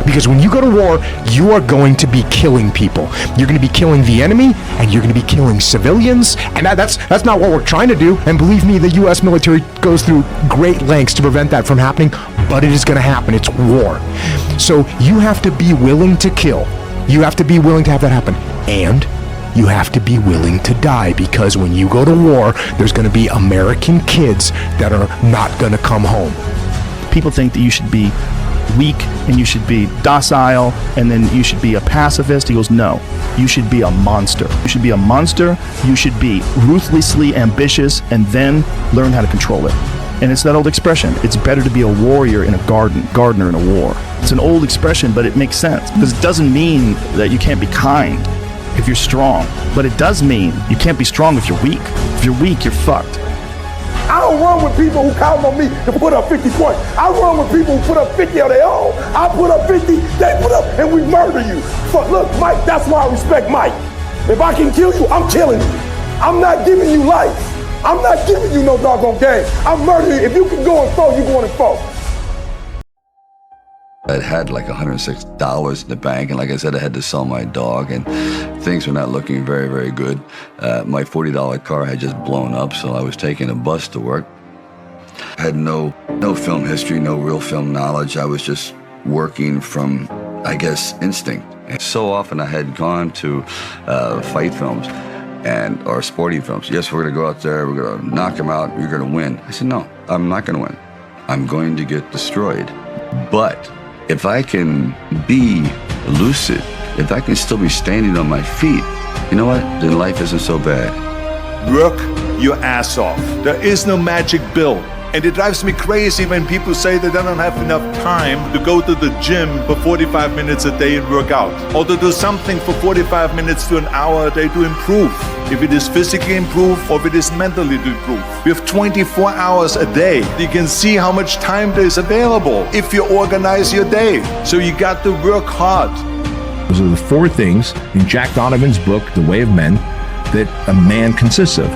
Because when you go to war, you are going to be killing people. You're going to be killing the enemy, and you're going to be killing civilians. And that's not what we're trying to do. And believe me, the U.S. military goes through great lengths to prevent that from happening, but it is going to happen. It's war. So you have to be willing to kill. You have to be willing to have that happen. And you have to be willing to die, because when you go to war, there's going to be American kids that are not going to come home. People think that you should be weak and you should be docile and then you should be a pacifist. He goes, no, you should be a monster. You should be a monster. You should be ruthlessly ambitious and then learn how to control it. And it's that old expression, it's better to be a warrior in a gardener in a war. It's an old expression, but it makes sense, because it doesn't mean that you can't be kind if you're strong, but it does mean you can't be strong if you're weak. If you're weak, you're fucked. I don't run with people who count on me to put up 50 points. I run with people who put up 50 on their own. I put up 50, they put up, and we murder you. But look, Mike, that's why I respect Mike. If I can kill you, I'm killing you. I'm not giving you life. I'm not giving you no doggone game. I'm murdering you. If you can go and throw, you going and throw. I had like $106 in the bank, and like I said, I had to sell my dog, and things were not looking very, very good. My $40 car had just blown up, so I was taking a bus to work. I had no film history, no real film knowledge. I was just working from, I guess, instinct. And so often I had gone to fight films or sporting films. Yes, we're gonna go out there, we're gonna knock him out, you're gonna win. I said, no, I'm not gonna win. I'm going to get destroyed. But if I can be lucid, if I can still be standing on my feet, you know what? Then life isn't so bad. Work your ass off. There is no magic pill. And it drives me crazy when people say that they don't have enough time to go to the gym for 45 minutes a day and work out, or to do something for 45 minutes to an hour a day to improve. If it is physically improve or if it is mentally to improve. We have 24 hours a day. You can see how much time there is available if you organize your day. So you got to work hard. Those are the 4 things in Jack Donovan's book, The Way of Men, that a man consists of.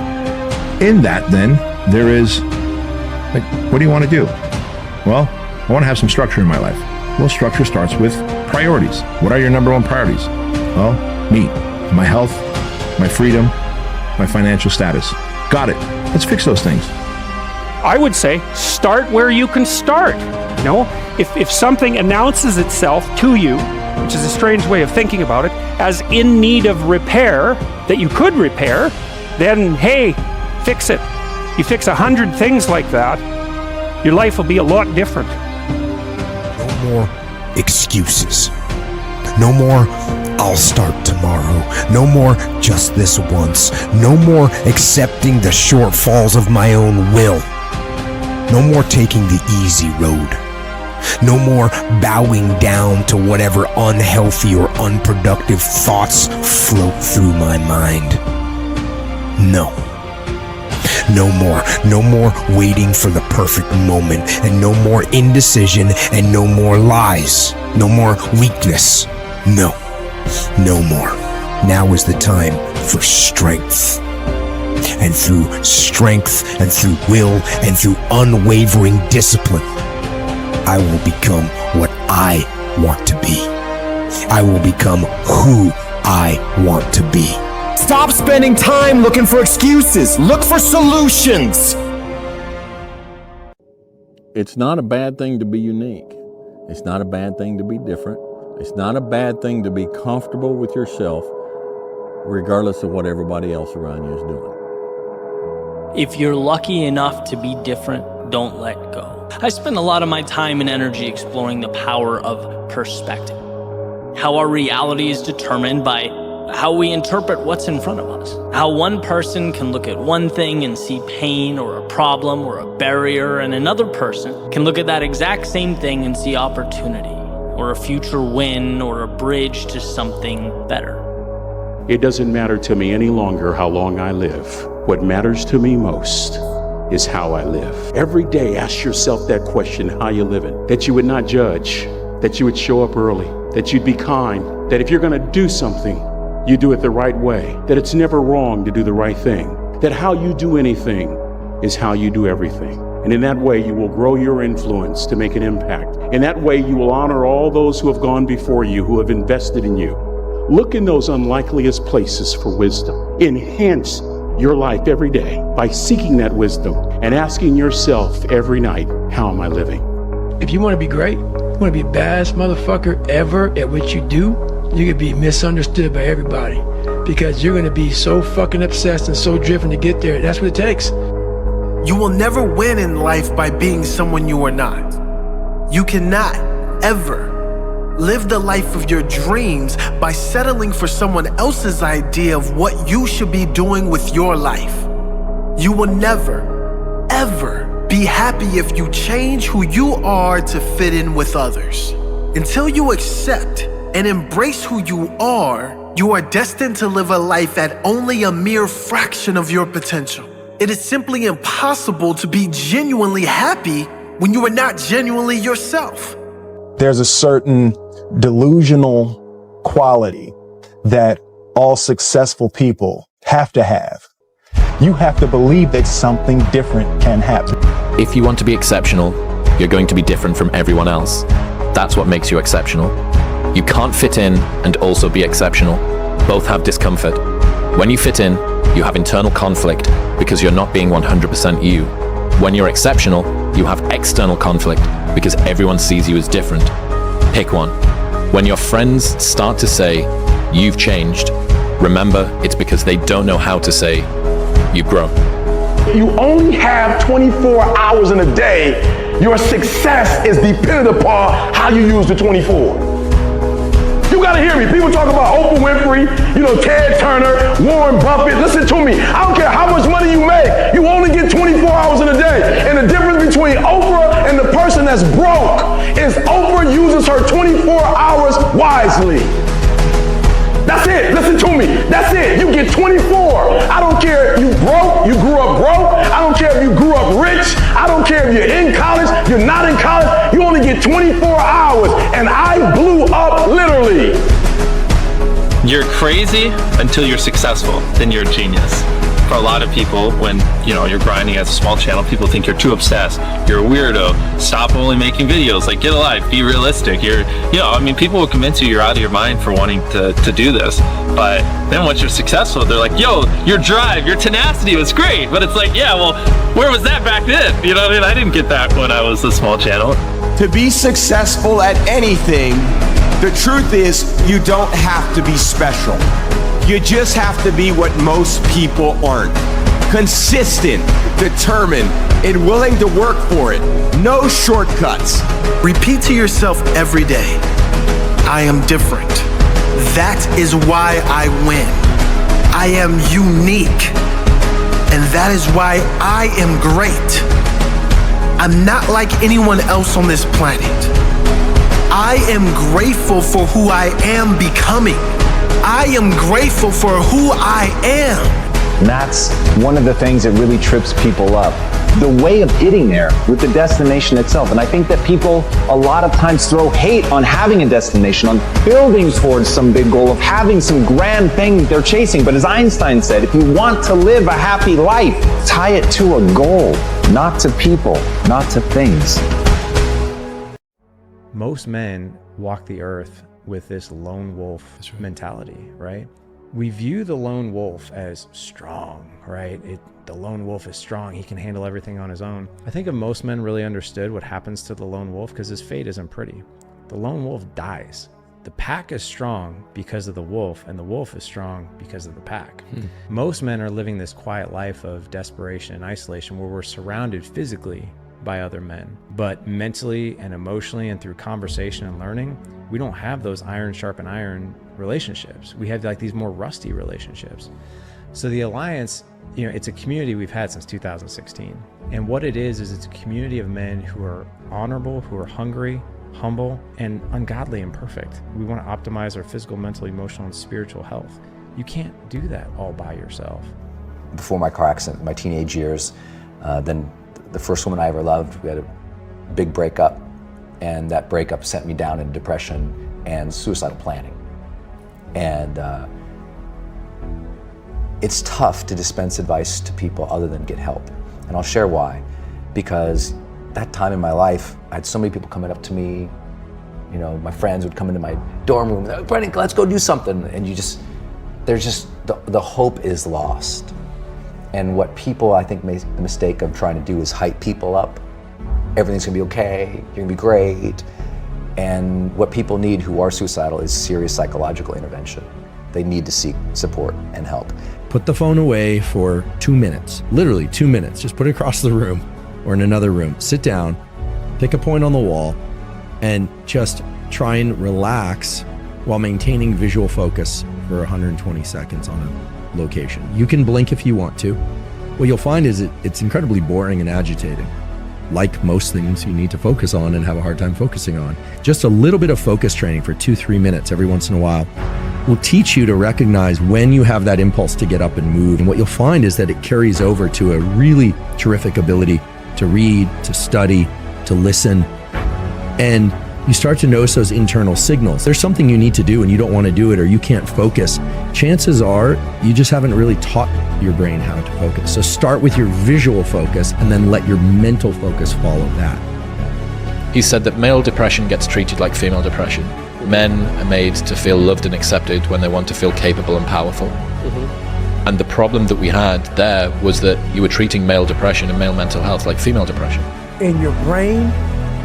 In that, then, there is, like, what do you want to do? Well, I want to have some structure in my life. Well, structure starts with priorities. What are your number one priorities? Well, me, my health, my freedom, my financial status. Got it. Let's fix those things. I would say start where you can start. You know, if something announces itself to you, which is a strange way of thinking about it, as in need of repair that you could repair, then hey, fix it. You fix 100 things like that, your life will be a lot different. No more excuses. No more, I'll start tomorrow. No more, just this once. No more accepting the shortfalls of my own will. No more taking the easy road. No more bowing down to whatever unhealthy or unproductive thoughts float through my mind. No. No more waiting for the perfect moment, and no more indecision, and no more lies, no more weakness. No more. Now is the time for strength. And through strength, and through will, and through unwavering discipline, I will become what I want to be. I will become who I want to be. Stop spending time looking for excuses. Look for solutions. It's not a bad thing to be unique. It's not a bad thing to be different. It's not a bad thing to be comfortable with yourself, regardless of what everybody else around you is doing. If you're lucky enough to be different, don't let go. I spend a lot of my time and energy exploring the power of perspective. How our reality is determined by how we interpret what's in front of us. How one person can look at one thing and see pain or a problem or a barrier, and another person can look at that exact same thing and see opportunity or a future win or a bridge to something better. It doesn't matter to me any longer how long I live. What matters to me most is how I live. Every day ask yourself that question, how you living? That you would not judge, that you would show up early, that you'd be kind, that if you're gonna do something, you do it the right way, that it's never wrong to do the right thing, that how you do anything is how you do everything. And in that way, you will grow your influence to make an impact. In that way, you will honor all those who have gone before you, who have invested in you. Look in those unlikeliest places for wisdom. Enhance your life every day by seeking that wisdom and asking yourself every night, how am I living? If you want to be great, you want to be the baddest motherfucker ever at what you do, you're going to be misunderstood by everybody because you're going to be so fucking obsessed and so driven to get there. That's what it takes. You will never win in life by being someone you are not. You cannot ever live the life of your dreams by settling for someone else's idea of what you should be doing with your life. You will never, ever be happy if you change who you are to fit in with others. Until you accept and embrace who you are destined to live a life at only a mere fraction of your potential. It is simply impossible to be genuinely happy when you are not genuinely yourself. There's a certain delusional quality that all successful people have to have. You have to believe that something different can happen. If you want to be exceptional, you're going to be different from everyone else. That's what makes you exceptional. You can't fit in and also be exceptional. Both have discomfort. When you fit in, you have internal conflict because you're not being 100% you. When you're exceptional, you have external conflict because everyone sees you as different. Pick one. When your friends start to say, you've changed, remember it's because they don't know how to say, you've grown. You only have 24 hours in a day. Your success is dependent upon how you use the 24. You gotta hear me. People talk about Oprah Winfrey, Ted Turner, Warren Buffett. Listen to me. I don't care how much money you make. You only get 24 hours in a day. And the difference between Oprah and the person that's broke is Oprah uses her 24 hours wisely. That's it. Listen to me. That's it. You get 24. I don't care if you broke, you grew up broke. I don't care if you grew up rich. I don't care if you're in college, you're not in college. You only get 24 hours. And I blew up literally. You're crazy until you're successful, then you're a genius. For a lot of people, when you're grinding as a small channel, people think you're too obsessed. You're a weirdo. Stop only making videos. Like, get a life. Be realistic. People will convince you you're out of your mind for wanting to do this. But then once you're successful, they're like, yo, your drive, your tenacity was great. But it's like, yeah, well, where was that back then? You know what I mean? I didn't get that when I was a small channel. To be successful at anything, the truth is you don't have to be special. You just have to be what most people aren't. Consistent, determined, and willing to work for it. No shortcuts. Repeat to yourself every day, I am different. That is why I win. I am unique. And that is why I am great. I'm not like anyone else on this planet. I am grateful for who I am becoming. I am grateful for who I am. And that's one of the things that really trips people up. The way of getting there with the destination itself. And I think that people a lot of times throw hate on having a destination, on building towards some big goal, of having some grand thing they're chasing. But as Einstein said, if you want to live a happy life, tie it to a goal, not to people, not to things. Most men walk the earth with this lone wolf mentality, right? We view the lone wolf as strong, right? The lone wolf is strong. He can handle everything on his own. I think if most men really understood what happens to the lone wolf, because his fate isn't pretty, the lone wolf dies. The pack is strong because of the wolf, and the wolf is strong because of the pack. Most men are living this quiet life of desperation and isolation where we're surrounded physically by other men, but mentally and emotionally and through conversation and learning, we don't have those iron sharpen iron relationships. We have like these more rusty relationships. So the Alliance, it's a community we've had since 2016. And what it is it's a community of men who are honorable, who are hungry, humble, and ungodly and perfect. We want to optimize our physical, mental, emotional, and spiritual health. You can't do that all by yourself. Before my car accident, my teenage years, then the first woman I ever loved, we had a big breakup, and that breakup sent me down into depression and suicidal planning. And it's tough to dispense advice to people other than get help. And I'll share why. Because that time in my life, I had so many people coming up to me, my friends would come into my dorm room, oh, Brennan, let's go do something. And the hope is lost. And what people, I think, make the mistake of trying to do is hype people up. Everything's gonna be okay, you're gonna be great. And what people need who are suicidal is serious psychological intervention. They need to seek support and help. Put the phone away for 2 minutes, literally 2 minutes. Just put it across the room or in another room. Sit down, pick a point on the wall, and just try and relax while maintaining visual focus for 120 seconds on a location. You can blink if you want to. What you'll find is it's incredibly boring and agitating. Like most things you need to focus on and have a hard time focusing on. Just a little bit of focus training for 2-3 minutes every once in a while will teach you to recognize when you have that impulse to get up and move. And what you'll find is that it carries over to a really terrific ability to read, to study, to listen. And you start to notice those internal signals. There's something you need to do and you don't want to do it, or you can't focus. Chances are you just haven't really taught your brain how to focus. So start with your visual focus and then let your mental focus follow that. He said that male depression gets treated like female depression. Men are made to feel loved and accepted when they want to feel capable and powerful. And the problem that we had there was that you were treating male depression and male mental health like female depression. In your brain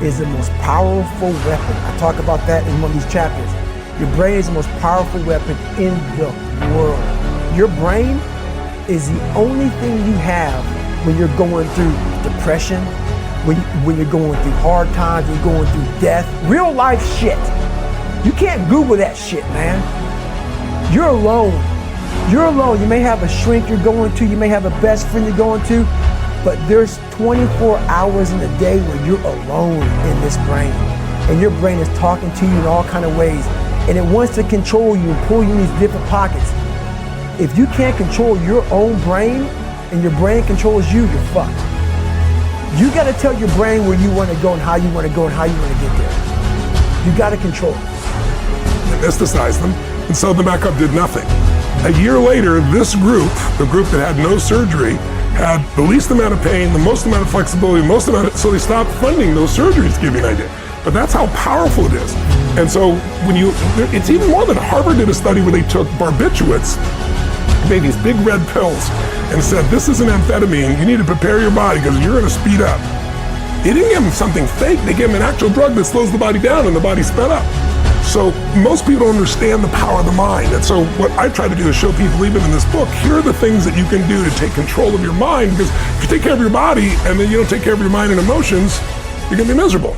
is the most powerful weapon. I talk about that in one of these chapters. Your brain is the most powerful weapon in the world. Your brain is the only thing you have when you're going through depression, when you're going through hard times, when you're going through death, real life shit. You can't Google that shit, man. You're alone. You're alone. You may have a shrink you're going to, you may have a best friend you're going to, but there's 24 hours in a day where you're alone in this brain. And your brain is talking to you in all kinds of ways. And it wants to control you and pull you in these different pockets. If you can't control your own brain and your brain controls you, you're fucked. You gotta tell your brain where you wanna go and how you wanna go and how you wanna get there. You gotta control it. Anesthetized them, And so the backup did nothing. A year later, this group, the group that had no surgery, had the least amount of pain, the most amount of flexibility, so they stopped funding those surgeries, to give you an idea. But that's how powerful it is. And so it's even more than Harvard did a study where they took barbiturates, made these big red pills, and said, this is an amphetamine, you need to prepare your body because you're gonna speed up. They didn't give them something fake, they gave them an actual drug that slows the body down and the body sped up. So most people don't understand the power of the mind. And so what I try to do is show people, even in this book, here are the things that you can do to take control of your mind, because if you take care of your body and then you don't take care of your mind and emotions, you're gonna be miserable.